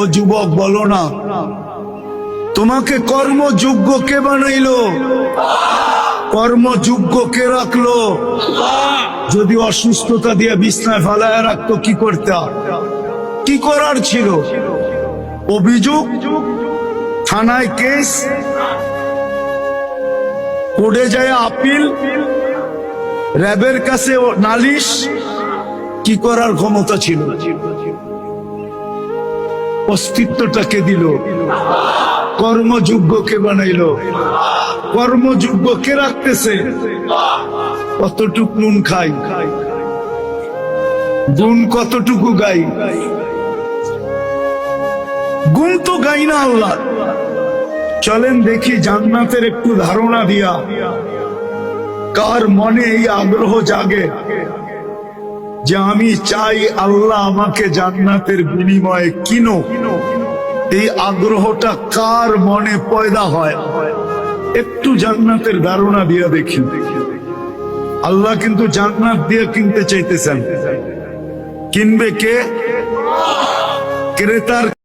ও যুবক বলো না, তোমাকে কর্মযোগ্য কে বানাইলো? কর্মযোগ্য কে রাখলো? যদি অসুস্থতা দিয়ে বিছনায় ফেলায় রাখতো কি করতে? কি করার ছিল? অভিযোগ, থানায় কেস, কোর্টে যায় আপিল, র্যাবের কাছে নালিশ, কি করার ক্ষমতা ছিল? অস্তিত্বটাকে দিল। কর্মযোগ্যকে বানাইলো। কর্মযোগ্য কে রাখতেছে? কতটুক নুন খাই, গুণ কতটুকু গাই? গুণ তো গাই না আল্লাহ। চলেন দেখি জান্নাতের একটু ধারণা দিয়া কার মনে এই আগ্রহ জাগে যে আমি চাই আল্লাহ আমাকে জান্নাতের বিনিময়ে কিনো। এই আগ্রহটা কার মনে পয়দা হয়? একটু জান্নাতের ধারণা দিয়া দেখি। আল্লাহ কিন্তু জান্নাত দিয়ে কিনতে চাইতেছেন। কিনবে কে? ক্রেতার